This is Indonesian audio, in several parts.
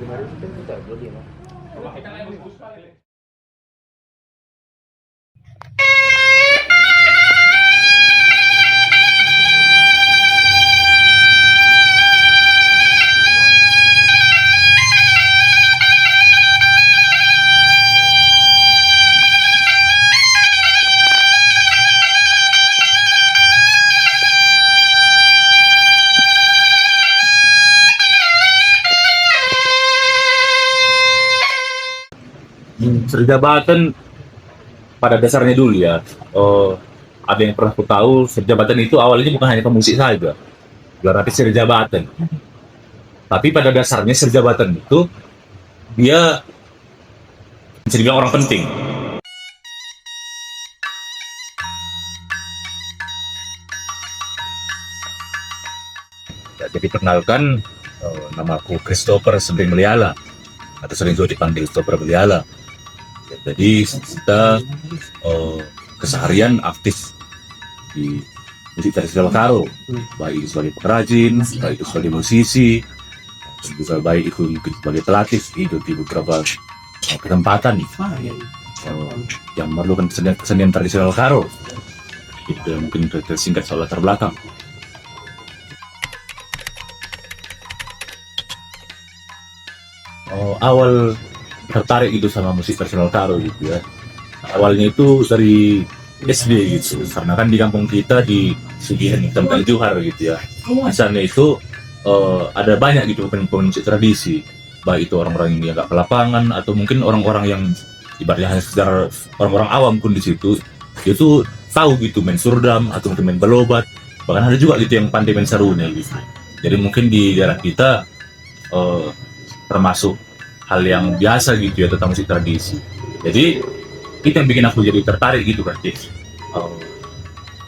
5.000 kan kita beli mah. Serjabatan pada dasarnya dulu ya, ada yang pernah aku tahu serjabatan itu awalnya bukan hanya pemusik saja, gelar arti serjabatan. Tapi pada dasarnya serjabatan itu dia bisa dibilang orang penting. Ya, jadi perkenalkan, namaku Christopher Sering Meliala atau sering juga dipanggil Christopher Meliala. Ya, jadi kita keseharian aktif di musik tradisional Karo, baik sebagai pengrajin, baik itu sebagai musisi, juga baik itu sebagai pelatih itu di beberapa kesempatan yang memerlukan kesenian tradisional Karo. Itu mungkin tersingkat soal latar belakang. Awal tertarik gitu sama musik tradisional Karo gitu ya. Awalnya itu dari SD gitu, karena kan di kampung kita di Sugihan Tempel Johar gitu ya. Di sana itu ada banyak gitu pemain musik tradisi, baik itu orang-orang yang agak ke lapangan atau mungkin orang-orang yang ibaratnya hanya sekedar orang-orang awam pun di situ, dia tuh tahu gitu main surdam atau mungkin main belobat, bahkan ada juga gitu yang pandai main sarune gitu. Jadi mungkin di daerah kita termasuk hal yang biasa gitu ya tentang musik tradisi. Jadi itu yang bikin aku jadi tertarik gitu kan,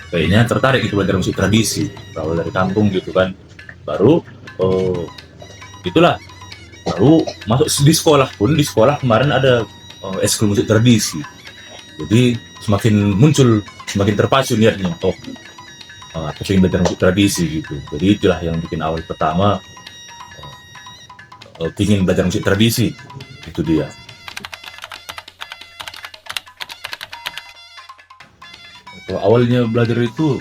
kayaknya tertarik gitu belajar musik tradisi berawal dari kampung gitu kan. Baru itulah, baru masuk di sekolah pun, di sekolah kemarin ada eskul musik tradisi. Jadi semakin muncul, semakin terpacu niatnya, aku ingin belajar musik tradisi gitu. Jadi itulah yang bikin awal pertama ingin belajar musik tradisi, itu dia. Awalnya belajar itu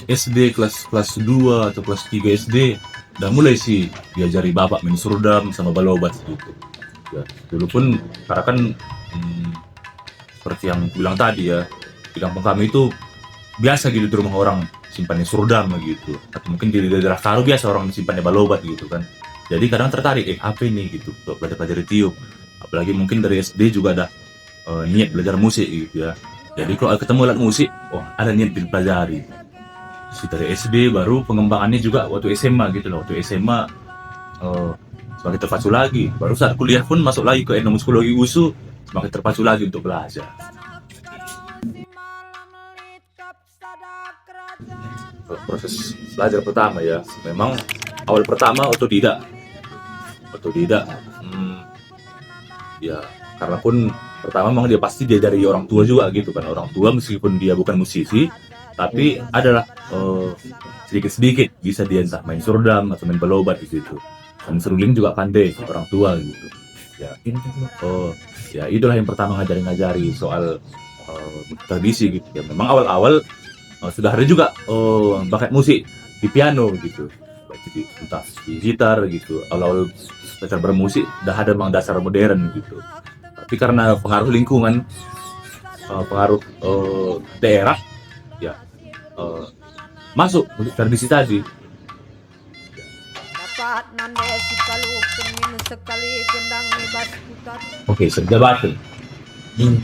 SD kelas 2 atau kelas 3 SD udah mulai sih diajari bapak main surdam sama balobat gitu. Ya, dulu pun karena kan seperti yang bilang tadi ya, di kampung kami itu biasa gitu di rumah orang simpannya surdam gitu, atau mungkin di daerah Karo biasa orang simpannya balobat gitu kan. Jadi kadang tertarik apa ini gitu untuk belajar tiup, apalagi mungkin dari SD juga ada niat belajar musik gitu ya. Jadi kalau ketemu alat musik, ada niat dipelajari. Terus dari SD baru pengembangannya juga waktu SMA gitu loh. Waktu SMA semakin terpacu lagi. Baru saat kuliah pun masuk lagi ke etnomusikologi USU, semakin terpacu lagi untuk belajar. Proses belajar pertama ya, memang awal pertama otodidak. Ya karena pun pertama memang dia pasti dia dari orang tua juga gitu kan. Orang tua meskipun dia bukan musisi, tapi adalah sedikit-sedikit bisa dia entah main surdam atau main belobat di situ. Dan seruling juga pandai orang tua gitu. Ya itulah yang pertama ngajari soal tradisi gitu ya. Memang awal-awal sudah ada juga bakat musik di piano gitu. Jadi entah di gitar gitu. Awal-awal belajar bermusik udah ada memang dasar modern gitu. Tapi karena pengaruh lingkungan, pengaruh daerah, ya masuk musik tradisi tadi. Oke, serjabatan.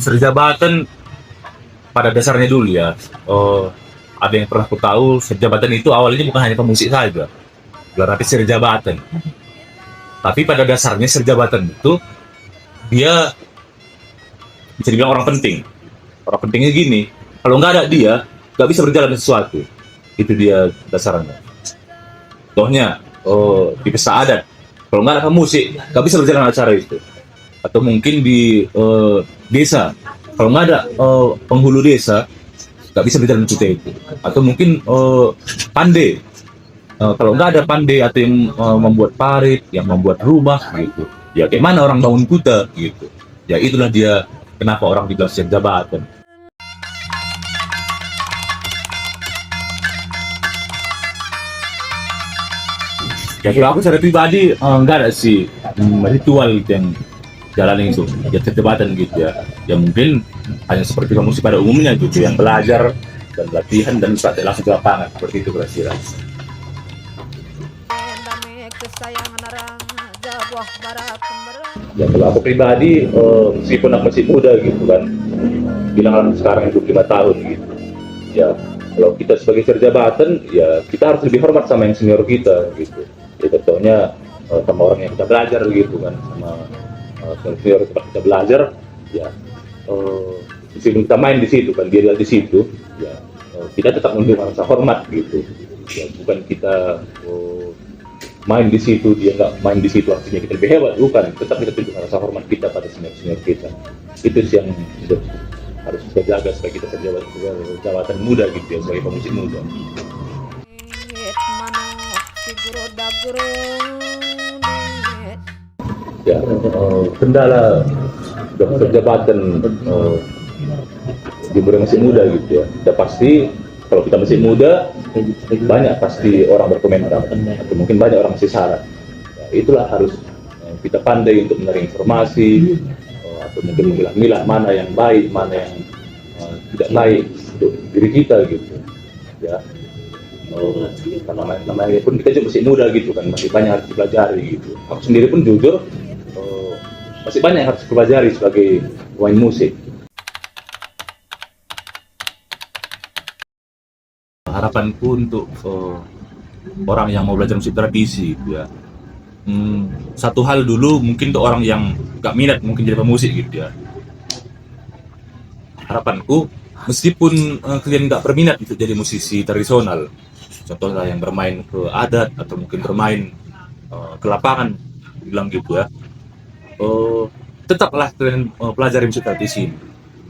Serjabatan pada dasarnya dulu ya, ada yang pernah aku tahu serjabatan itu awalnya bukan hanya pemusik saja, gelar arti serjabatan. Tapi pada dasarnya serjabatan itu dia bisa dibilang orang penting. Orang pentingnya gini, kalau nggak ada dia, nggak bisa berjalan sesuatu. Itu dia dasarnya. Contohnya, di pesta adat, kalau nggak ada pemusik, nggak bisa berjalan acara itu. Atau mungkin di desa, kalau nggak ada penghulu desa, nggak bisa berjalan cerita itu. Atau mungkin pandai Kalau nggak ada pandai atau yang membuat parit, yang membuat rumah gitu, ya kayak mana orang bangun kuta gitu. Ya itulah dia kenapa orang dibilang siap jabatan. Ya kalau aku secara pribadi nggak ada sih ritual gitu yang jalanin itu ya jabatan gitu ya. Ya mungkin hanya seperti musik pada umumnya gitu, yang belajar dan latihan dan praktek langsung ke lapangan seperti itu kira-kira. Ya kalau aku pribadi meskipun aku masih muda gitu kan, bilang sekarang 25 tahun gitu ya, kalau kita sebagai serjabatan ya kita harus lebih hormat sama yang senior kita gitu ya. Contohnya sama orang yang kita belajar gitu kan, sama senior tempat kita belajar ya, meskipun kita main di situ kan, dia di situ ya, kita tetap menunjukkan rasa hormat gitu ya. Bukan kita main di situ, dia nggak main di situ artinya kita lebih hebat, bukan. Tetap kita tunjukkan rasa hormat kita pada senior-senior kita. Itu sih yang harus kita jaga supaya kita jabatan muda gitu ya, sebagai pemusik muda. Ya, kendala dokter jabatan di muda masih muda gitu ya. Udah pasti kalau kita masih muda banyak pasti orang berkomentar atau mungkin banyak orang masih saran. Ya, itulah harus kita pandai untuk mencari informasi atau mungkin memilah-milah mana yang baik, mana yang tidak baik untuk diri kita gitu ya. Namanya pun kita juga masih muda gitu kan, masih banyak harus dipelajari gitu. Aku sendiri pun jujur masih banyak yang harus dipelajari sebagai pemain musik. Harapanku untuk orang yang mau belajar musik tradisi gitu ya, satu hal dulu mungkin untuk orang yang gak minat mungkin jadi pemusik gitu ya, harapanku meskipun kalian gak berminat untuk jadi musisi tradisional, contohnya yang bermain ke adat atau mungkin bermain ke lapangan bilang gitu ya, tetaplah kalian pelajari musik tradisi.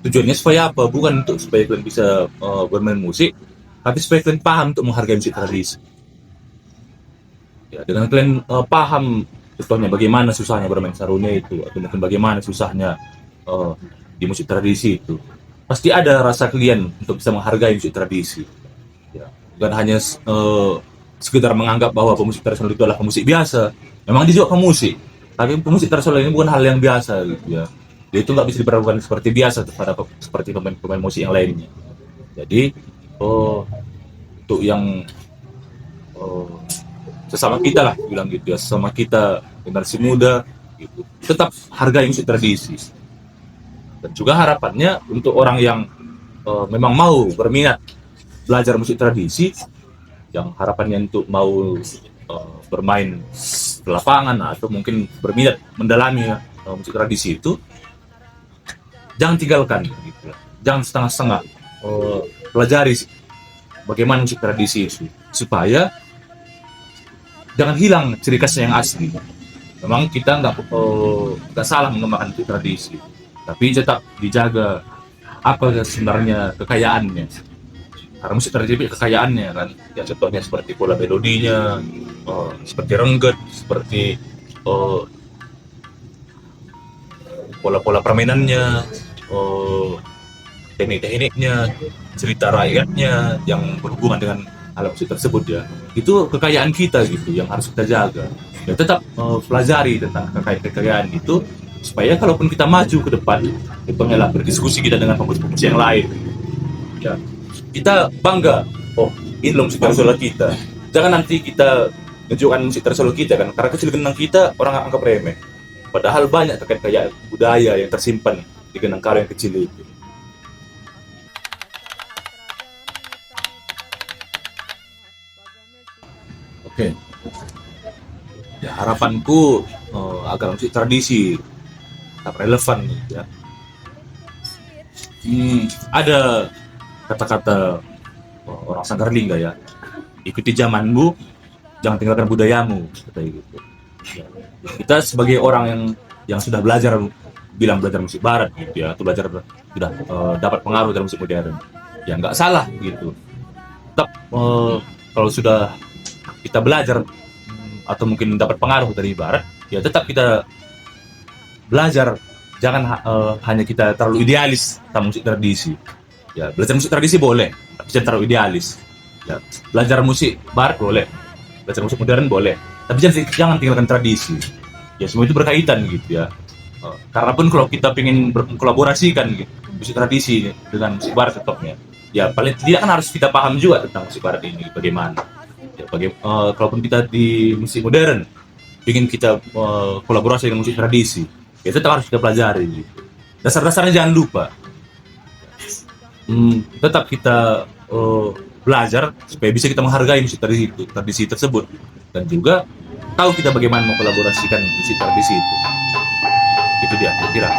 Tujuannya supaya apa? Bukan untuk supaya kalian bisa bermain musik, tapi supaya kalian paham untuk menghargai musik tradisi. Ya, dengan kalian paham contohnya bagaimana susahnya bermain sarunnya itu, atau mungkin bagaimana susahnya di musik tradisi itu, pasti ada rasa kalian untuk bisa menghargai musik tradisi. Ya, bukan hanya sekedar menganggap bahwa pemusik tradisional itu adalah pemusik biasa. Memang dia juga pemusik, tapi pemusik tradisional ini bukan hal yang biasa gitu ya. Dia itu nggak bisa diperlakukan seperti biasa pada seperti pemain-pemain musik yang lainnya. Jadi untuk yang sesama kita lah bilang gitu ya, sesama kita generasi muda gitu, tetap hargai musik tradisi. Dan juga harapannya untuk orang yang memang mau berminat belajar musik tradisi, yang harapannya untuk mau bermain di lapangan atau mungkin berminat mendalami musik tradisi itu, jangan tinggalkan gitu. Jangan setengah-setengah pelajari bagaimana musik tradisi itu, supaya jangan hilang ciri khasnya yang asli. Memang kita nggak salah mengembangkan musik tradisi, tapi tetap dijaga apa sebenarnya kekayaannya. Karena musik tradisi kekayaannya kan, ya contohnya seperti pola melodinya, seperti rengget, seperti pola-pola permainannya, teknik-tekniknya, cerita rakyatnya yang berhubungan dengan alat musik tersebut ya. Itu kekayaan kita gitu yang harus kita jaga. Ya tetap pelajari tentang kekayaan itu, supaya kalaupun kita maju ke depan, contohnya lah berdiskusi kita dengan pemusik yang lain. Ya, kita bangga, oh ini loh musik tradisional kita. Jangan nanti kita menunjukkan musik tradisional kita kan, karena kecil genang kita orang anggap remeh. Padahal banyak kekayaan budaya yang tersimpan di genang karo yang kecil itu. Oke. Ya harapanku agar musik tradisi tetap relevan gitu ya. Ada kata-kata orang Sanggarlingga ya, ikuti zamanmu, jangan tinggalkan budayamu, kata gitu. Ya. Kita sebagai orang yang sudah belajar musik barat gitu ya, atau belajar sudah dapat pengaruh dari musik modern, ya nggak salah gitu. Tetap kalau sudah kita belajar atau mungkin dapat pengaruh dari barat, ya tetap kita belajar. Jangan hanya kita terlalu idealis tentang musik tradisi. Ya, belajar musik tradisi boleh, tapi jangan terlalu idealis. Ya, belajar musik barat boleh, belajar musik modern boleh, tapi jangan tinggalkan tradisi. Ya, semua itu berkaitan gitu ya. Karena pun kalau kita ingin berkolaborasikan gitu, musik tradisi dengan musik barat tetapnya, ya paling tidak kan harus kita paham juga tentang musik barat ini bagaimana. Ya, kalaupun kita di musik modern, ingin kita kolaborasi dengan musik tradisi, ya tetap harus kita pelajari gitu. Dasar-dasarnya jangan lupa. Tetap kita belajar supaya bisa kita menghargai musik tradisi tersebut, dan juga tahu kita bagaimana mengkolaborasikan musik tradisi itu. Itu dia, kira.